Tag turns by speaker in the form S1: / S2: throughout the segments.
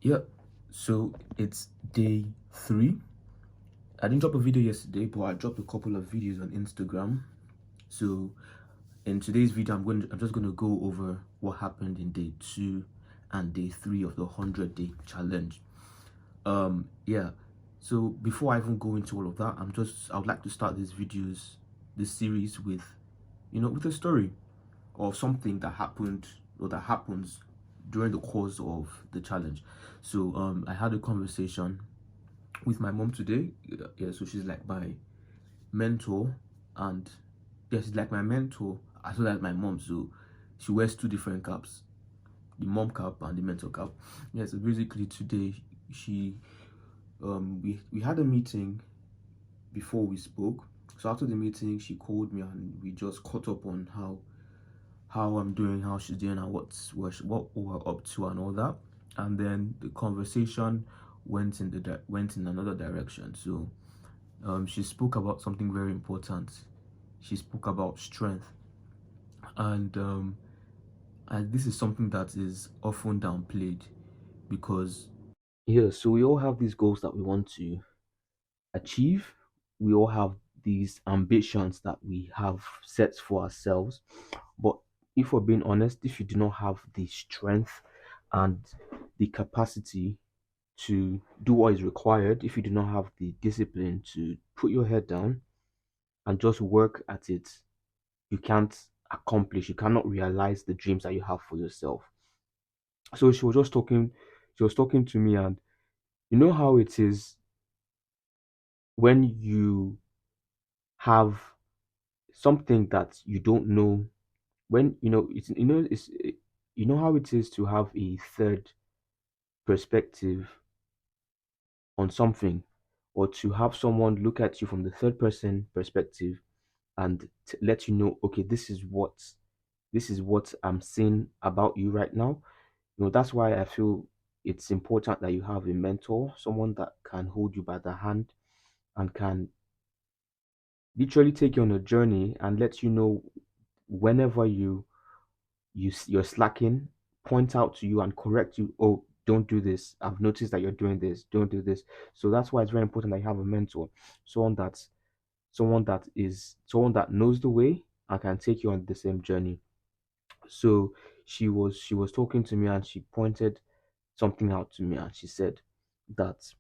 S1: Yeah, so it's day 3. I didn't drop a video yesterday, but I dropped a couple of videos on Instagram. So in today's video, I'm just gonna go over what happened in day 2 and day 3 of the 100-day challenge. Yeah. So before I even go into all of that, I would like to start this series with, with a story or something that happened or that happens during the course of the challenge. So I had a conversation with my mom today. Yeah, so she's like my mentor, and yeah, she's like my mentor as well as my mom. So she wears two different caps, the mom cap and the mentor cap. Yeah, so basically today she we had a meeting before we spoke. So after the meeting, she called me and we just caught up on how I'm doing, how she's doing, and what we're up to and all that. And then the conversation went in another direction. So she spoke about something very important. She spoke about strength, and this is something that is often downplayed because yeah. So we all have these goals that we want to achieve. We all have these ambitions that we have set for ourselves. But if we're being honest, if you do not have the strength and the capacity to do what is required, if you do not have the discipline to put your head down and just work at it, you can't you cannot realize the dreams that you have for yourself. So she was talking to me, and you know how it is when you have something that you don't know, when you know how it is to have a third perspective on something, or to have someone look at you from the third person perspective and let you know, okay, this is what I'm seeing about you right now. That's why I feel it's important that you have a mentor, someone that can hold you by the hand and can literally take you on a journey and let you know whenever you're slacking, point out to you and correct you. Oh, don't do this. I've noticed that you're doing this. Don't do this. So that's why it's very important that you have a mentor, someone that someone that knows the way and can take you on the same journey. So she was talking to me and she pointed something out to me, and she said that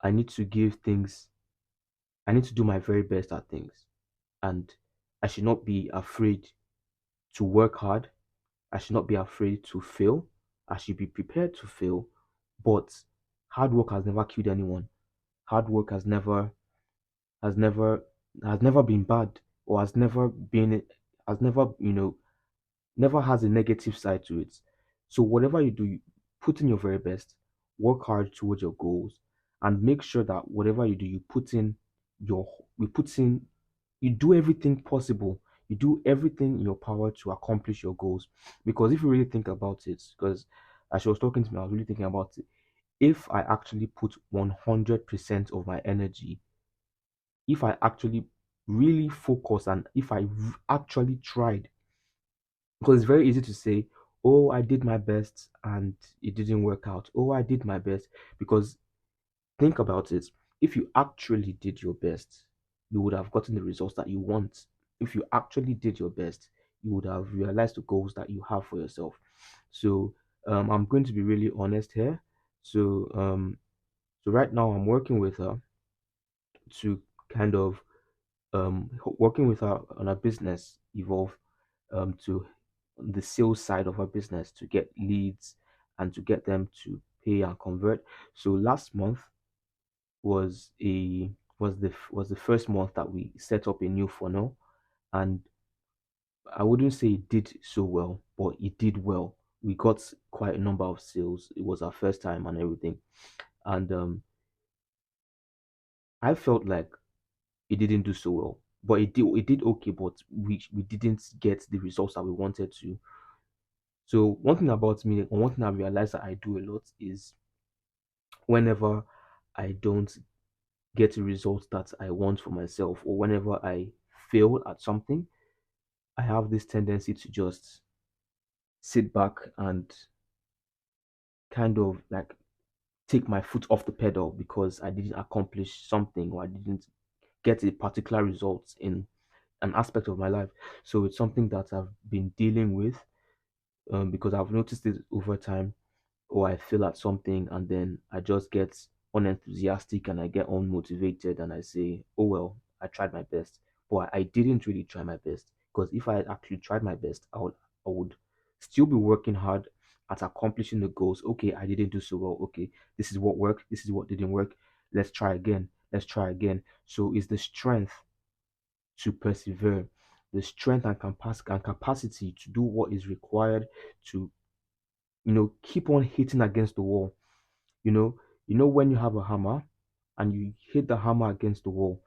S1: I need to give things I need to do my very best at things, and I should not be afraid to work hard. I should not be afraid to fail. I should be prepared to fail. But hard work has never killed anyone. Hard work has never has never been bad, or has never, never has a negative side to it. So whatever you do, put in your very best, work hard towards your goals, and make sure that whatever you do, your you put in you do everything possible. You do everything in your power to accomplish your goals. Because if you really think about it, because as she was talking to me, I was really thinking about it. If I actually put 100% of my energy, if I actually really focus, and if I actually tried, because it's very easy to say, oh, I did my best and it didn't work out. Oh, I did my best. Because think about it. If you actually did your best, you would have gotten the results that you want. If you actually did your best, you would have realized the goals that you have for yourself. So I'm going to be really honest here. So right now I'm working with her to kind of working with her on a business evolve, to the sales side of her business, to get leads and to get them to pay and convert. So last month was a was the first month that we set up a new funnel, and I wouldn't say it did so well, but it did well. We got quite a number of sales. It was our first time and everything, and I felt like it didn't do so well, but it did okay, but we didn't get the results that we wanted to. So one thing about me, or one thing I realized that I do a lot, is whenever I don't get the results that I want for myself, or whenever I fail at something, I have this tendency to just sit back and kind of like take my foot off the pedal because I didn't accomplish something or I didn't get a particular result in an aspect of my life. So it's something that I've been dealing with, because I've noticed it over time, or I feel at something and then I just get unenthusiastic and I get unmotivated and I say, oh well, I tried my best. But I didn't really try my best, because if I had actually tried my best, I would still be working hard at accomplishing the goals. Okay, I didn't do so well. Okay, this is what worked, this is what didn't work. Let's try again. Let's try again. So it's the strength to persevere, the strength and capacity to do what is required to, keep on hitting against the wall. You know, when you have a hammer and you hit the hammer against the wall,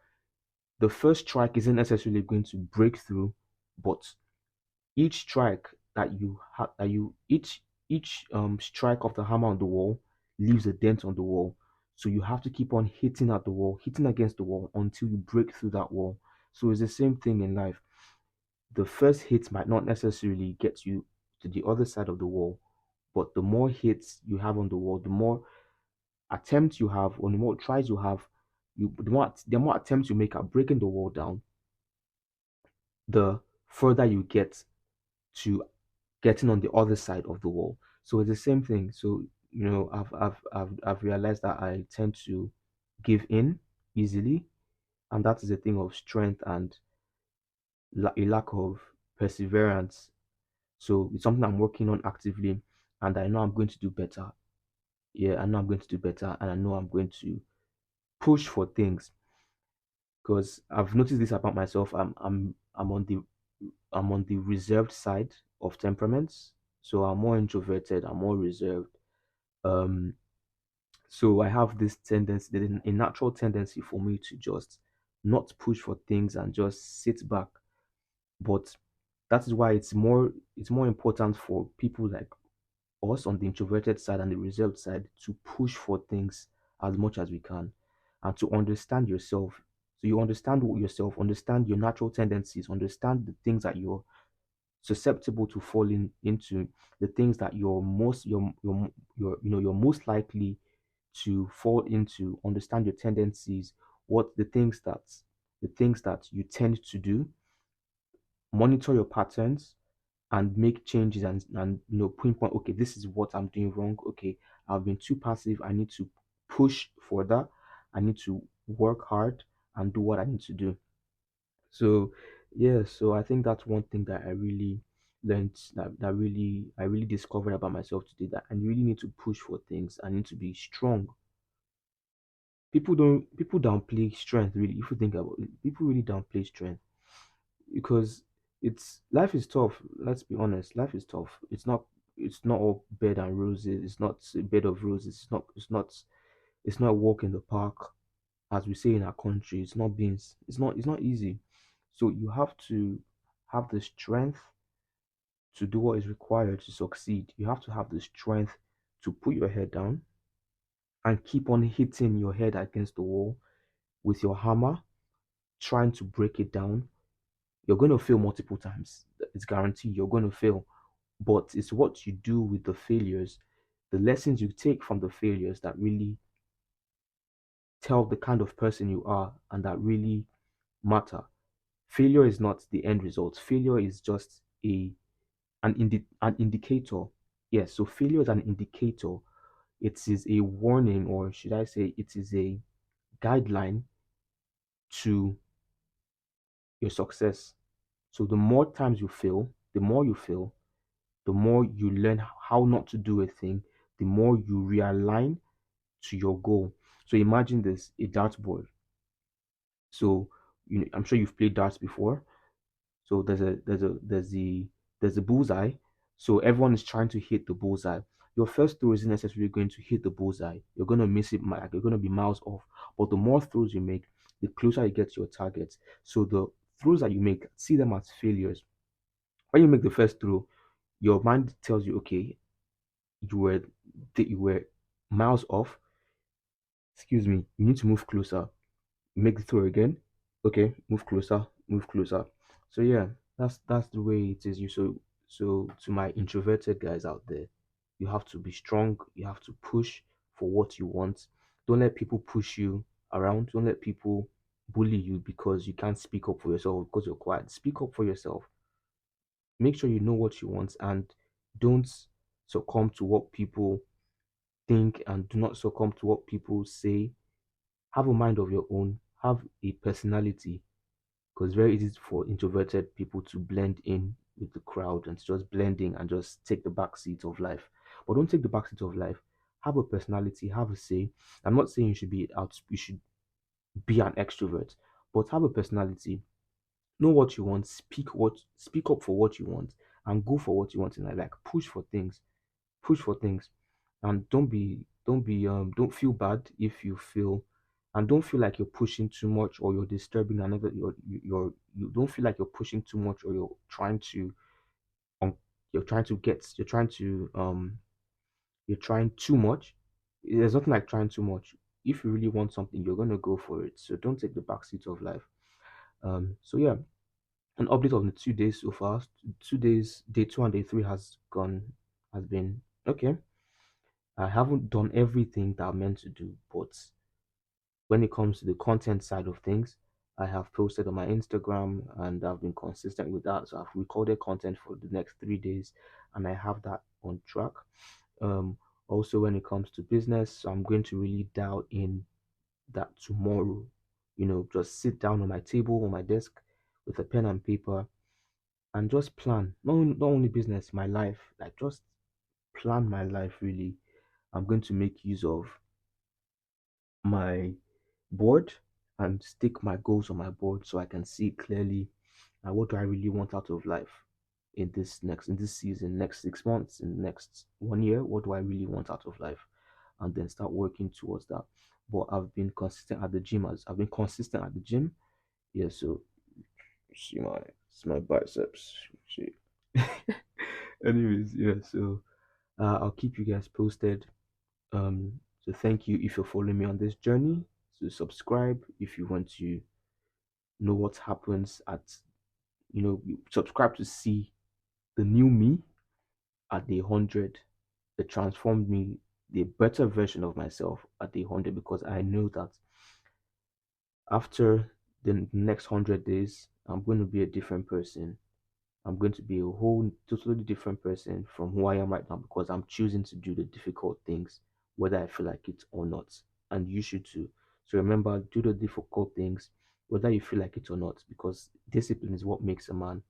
S1: the first strike isn't necessarily going to break through, but each strike that you have that you each strike of the hammer on the wall leaves a dent on the wall. So you have to keep on hitting at the wall, hitting against the wall until you break through that wall. So it's the same thing in life. The first hit might not necessarily get you to the other side of the wall, but the more hits you have on the wall, the more attempts you have, or the more tries you have, the more attempts you make at breaking the wall down, the further you get to getting on the other side of the wall. So it's the same thing. So I've realized that I tend to give in easily, and that is a thing of strength and a lack of perseverance. So it's something I'm working on actively, and I know I'm going to do better. Yeah, I know I'm going to do better, and I know I'm going to push for things, because I've noticed this about myself. I'm on the reserved side of temperaments, so I'm more introverted. I'm more reserved. Um, so I have this tendency, there's a natural tendency for me to just not push for things and just sit back. But that is why it's more important for people like us on the introverted side and the reserved side to push for things as much as we can, and to understand yourself. So you understand yourself, understand your natural tendencies, understand the things that you're susceptible to falling into, the things that you're most likely to fall into. Understand your tendencies, what the things that you tend to do, monitor your patterns, and make changes, and pinpoint, okay, this is what I'm doing wrong. Okay, I've been too passive. I need to push further. I need to work hard and do what I need to do. So yeah, so I think that's one thing that I really learned, that I really discovered about myself today, that I really need to push for things. I need to be strong. People downplay strength, really. If you think about it, people really downplay strength, because it's life is tough. Let's be honest, life is tough. It's not all bed and roses. It's not a bed of roses. It's not a walk in the park, as we say in our country. It's not easy. So you have to have the strength to do what is required to succeed. You have to have the strength to put your head down and keep on hitting your head against the wall with your hammer, trying to break it down. You're going to fail multiple times. It's guaranteed you're going to fail. But it's what you do with the failures, the lessons you take from the failures, that really tell the kind of person you are and that really matter. Failure is not the end result. Failure is just an indicator. Yes, so failure is an indicator. It is a warning, or should I say, it is a guideline to your success. So the more times you fail, the more you fail, the more you learn how not to do a thing, the more you realign to your goal. So imagine this, a dartboard. So I'm sure you've played darts before. So there's a bullseye. So everyone is trying to hit the bullseye. Your first throw isn't necessarily going to hit the bullseye. You're gonna miss it. Like, you're gonna be miles off. But the more throws you make, the closer you get to your target. So the throws that you make, see them as failures. When you make the first throw, your mind tells you, okay, you were you were miles off. Excuse me. You need to move closer. Make the throw again. Okay, move closer, move closer. So yeah, that's the way it is. You so to my introverted guys out there, You have to be strong. You have to push for what you want. Don't let people push you around. Don't let people bully you because you can't speak up for yourself because you're quiet. Speak up for yourself. Make sure you know what you want and don't succumb to what people think and do not succumb to what people say. Have a mind of your own. Have a personality because it's very easy for introverted people to blend in with the crowd and to just blending and just take the back seat of life. But don't take the back seat of life. Have a personality, have a say. I'm not saying you should be out, you should be an extrovert, but have a personality. Know what you want, speak up for what you want, and go for what you want in life. Like push for things, and don't feel bad if you feel, and don't feel like you're pushing too much or you're disturbing another. You don't feel like you're pushing too much or um you're trying to you're trying too much. There's nothing like trying too much. If you really want something, you're gonna go for it. So don't take the backseat of life. So yeah, an update on the 2 days so far. 2 days, day two and day three has been okay. I haven't done everything that I'm meant to do, but when it comes to the content side of things, I have posted on my Instagram and I've been consistent with that. So I've recorded content for the next 3 days and I have that on track. Um, Also, when it comes to business, I'm going to really dial in that tomorrow. Just sit down on my table, on my desk with a pen and paper and just plan. Not only business, my life, like just plan my life really. I'm going to make use of my board and stick my goals on my board so I can see clearly what do I really want out of life in this season, next 6 months, in the next 1 year, what do I really want out of life? And then start working towards that. But I've been consistent at the gym. Yeah, so see my biceps. See. Anyways, yeah, so I'll keep you guys posted. So thank you if you're following me on this journey. So subscribe if you want to know what happens you subscribe to see the new me at the 100, the transformed me, the better version of myself at the 100, because I know that after the next 100 days, I'm going to be a different person. I'm going to be a whole totally different person from who I am right now because I'm choosing to do the difficult things, whether I feel like it or not. And you should too. So remember, do the difficult things, whether you feel like it or not, because discipline is what makes a man,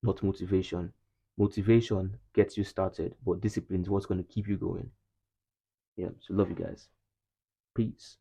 S1: not motivation. Motivation gets you started, but discipline is what's going to keep you going. Yeah. So love you guys. Peace.